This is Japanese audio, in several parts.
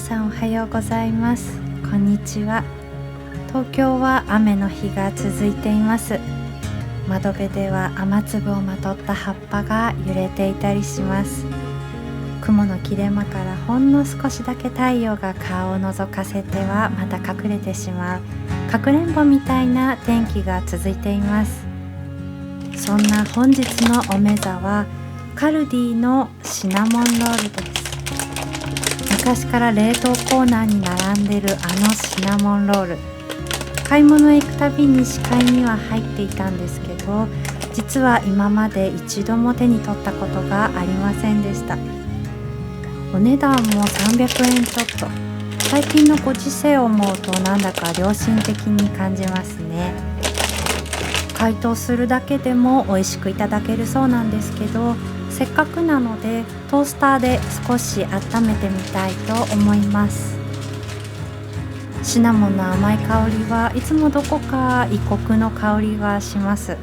さんおはようございます。こんにちは。東京は雨の日が続いています。窓辺では雨粒をまとった葉っぱが揺れていたりします。雲の切れ間からほんの少しだけ太陽が顔を覗かせてはまた隠れてしまうかくれんぼみたいな天気が続いています。そんな本日のお目座はカルディのシナモンロールです。昔から冷凍コーナーに並んでるあのシナモンロール、買い物へ行くたびに視界には入っていたんですけど、実は今まで一度も手に取ったことがありませんでした。お値段も300円ちょっと。最近のご時世を思うとなんだか良心的に感じますね。解凍するだけでも美味しくいただけるそうなんですけど、せっかくなのでトースターで少し温めてみたいと思います。シナモンの甘い香りはいつもどこか異国の香りがします。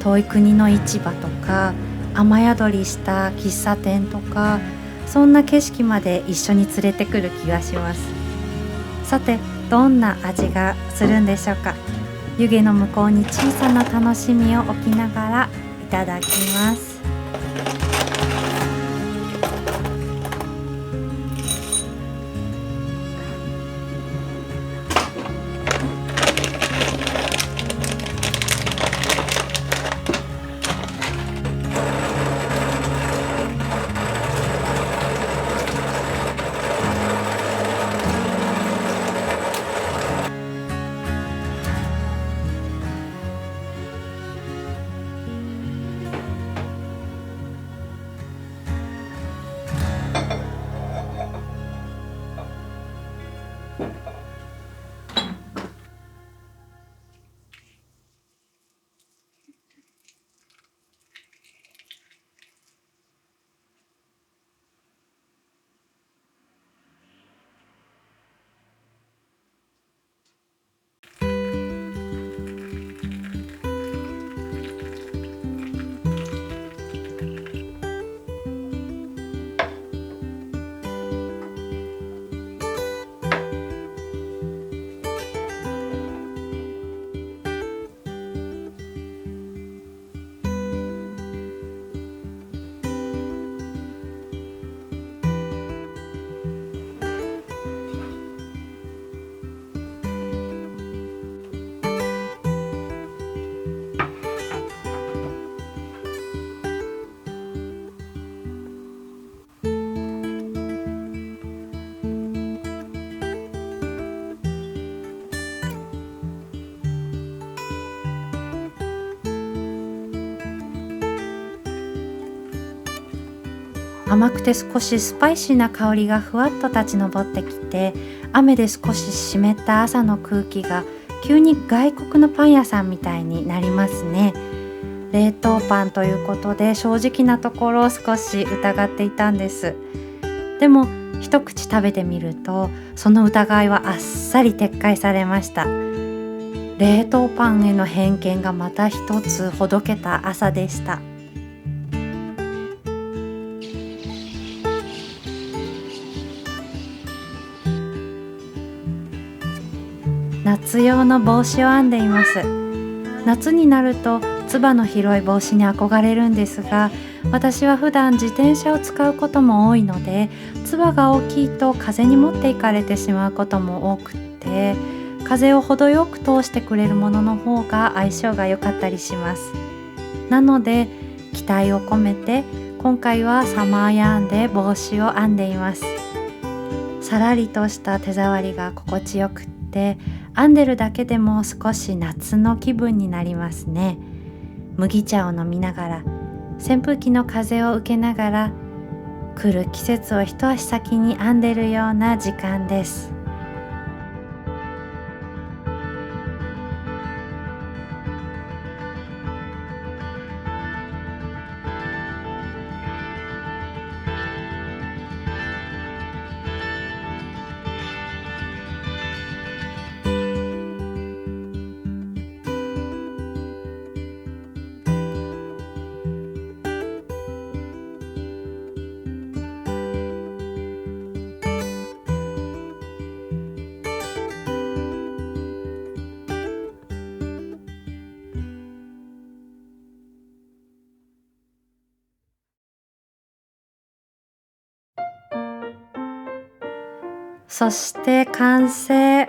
遠い国の市場とか雨宿りした喫茶店とか、そんな景色まで一緒に連れてくる気がします。さて、どんな味がするんでしょうか。湯気の向こうに小さな楽しみを置きながらいただきます。甘くて少しスパイシーな香りがふわっと立ち上ってきて、雨で少し湿った朝の空気が急に外国のパン屋さんみたいになりますね。冷凍パンということで正直なところ少し疑っていたんです。でも一口食べてみるとその疑いはあっさり撤回されました。冷凍パンへの偏見がまた一つほどけた朝でした。夏用の帽子を編んでいます。夏になるとつばの広い帽子に憧れるんですが、私は普段自転車を使うことも多いので、つばが大きいと風に持っていかれてしまうことも多くって、風を程よく通してくれるものの方が相性が良かったりします。なので期待を込めて今回はサマーヤーンで帽子を編んでいます。さらりとした手触りが心地よくって、編んでるだけでも少し夏の気分になりますね。麦茶を飲みながら、扇風機の風を受けながら、来る季節を一足先に編んでるような時間です。そして完成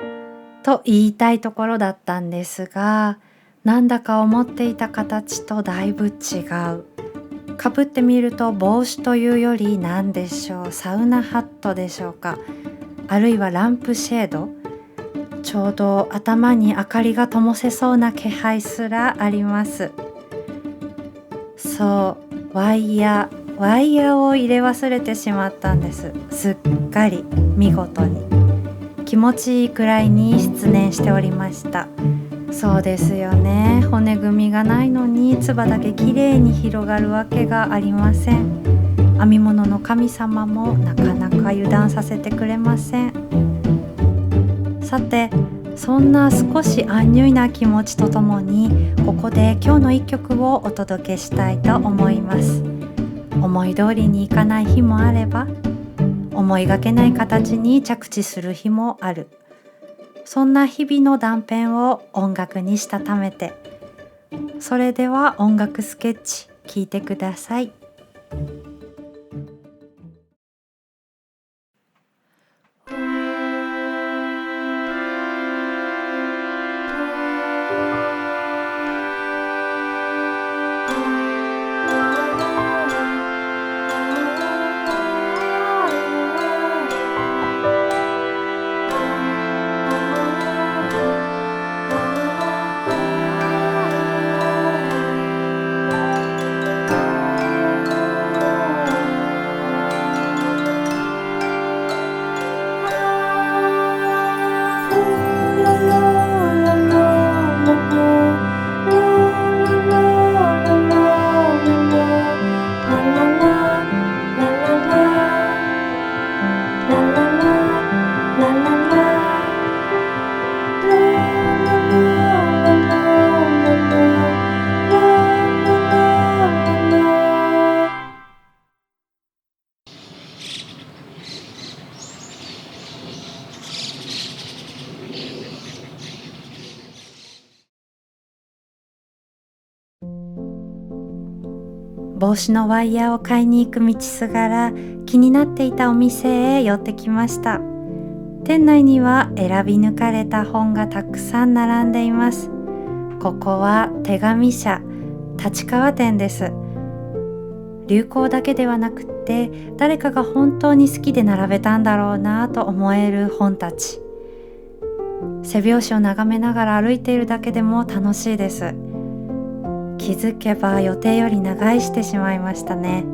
と言いたいところだったんですが、なんだか思っていた形とだいぶ違う。かぶってみると帽子というより何でしょう、サウナハットでしょうか、あるいはランプシェード。ちょうど頭に明かりが灯せそうな気配すらあります。そう、ワイヤーを入れ忘れてしまったんです。すっかり見事に気持ちいいくらいに失念しておりました。そうですよね。骨組みがないのにつばだけきれいに広がるわけがありません。編み物の神様もなかなか油断させてくれません。さて、そんな少しアンニュイな気持ちとともに、ここで今日の一曲をお届けしたいと思います。思い通りにいかない日もあれば、思いがけない形に着地する日もある。そんな日々の断片を音楽にしたためて、それでは音楽スケッチ聴いてください。帽子のワイヤーを買いに行く道すがら、気になっていたお店へ寄ってきました。店内には選び抜かれた本がたくさん並んでいます。ここは手紙社立川店です。流行だけではなくって誰かが本当に好きで並べたんだろうなと思える本たち。背表紙を眺めながら歩いているだけでも楽しいです。気づけば予定より長居してしまいましたね。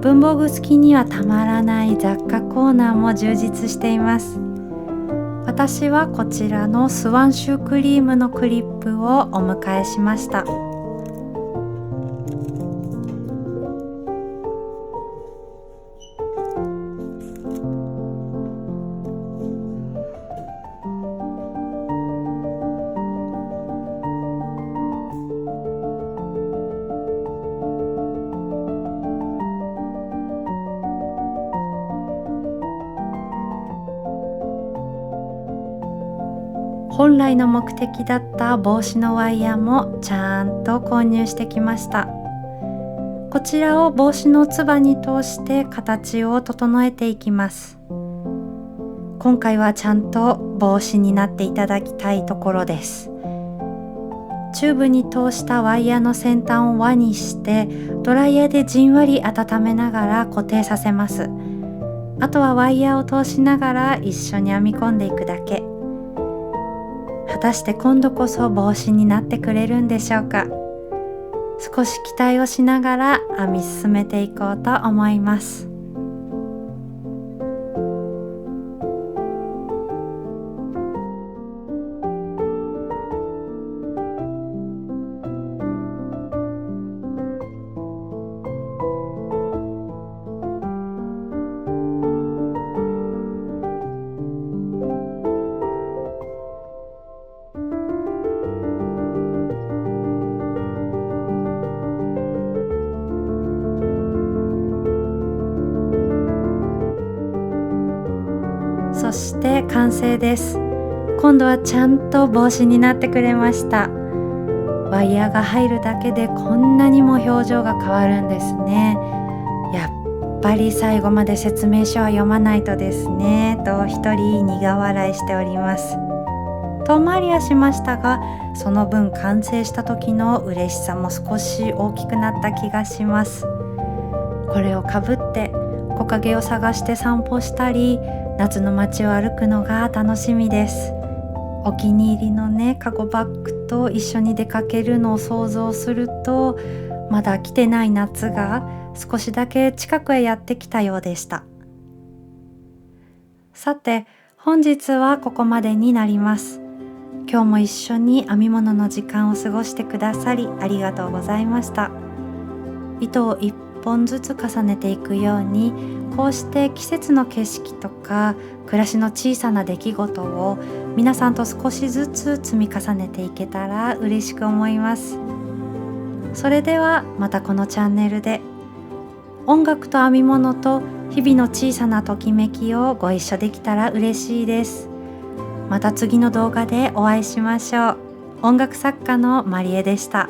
文房具好きにはたまらない雑貨コーナーも充実しています。私はこちらのスワンシュークリームのクリップをお迎えしました。本来の目的だった帽子のワイヤーもちゃんと購入してきました。こちらを帽子のつばに通して形を整えていきます。今回はちゃんと帽子になっていただきたいところです。チューブに通したワイヤーの先端を輪にしてドライヤーでじんわり温めながら固定させます。あとはワイヤーを通しながら一緒に編み込んでいくだけ。果たして今度こそ帽子になってくれるんでしょうか。少し期待をしながら編み進めていこうと思います。そして完成です。今度はちゃんと帽子になってくれました。ワイヤーが入るだけでこんなにも表情が変わるんですね。やっっぱり最後まで説明書は読まないとですねと一人苦笑いしております。遠回りはしましたが、その分完成した時の嬉しさも少し大きくなった気がします。これをかぶって木陰を探して散歩したり、夏の街を歩くのが楽しみです。お気に入りのねカゴバッグと一緒に出かけるのを想像すると、まだ来てない夏が少しだけ近くへやってきたようでした。さて、本日はここまでになります。今日も一緒に編み物の時間を過ごしてくださりありがとうございました。糸を一本ずつ重ねていくように、こうして季節の景色とか暮らしの小さな出来事を皆さんと少しずつ積み重ねていけたら嬉しく思います。それではまたこのチャンネルで音楽と編み物と日々の小さなときめきをご一緒できたら嬉しいです。また次の動画でお会いしましょう。音楽作家のまりえでした。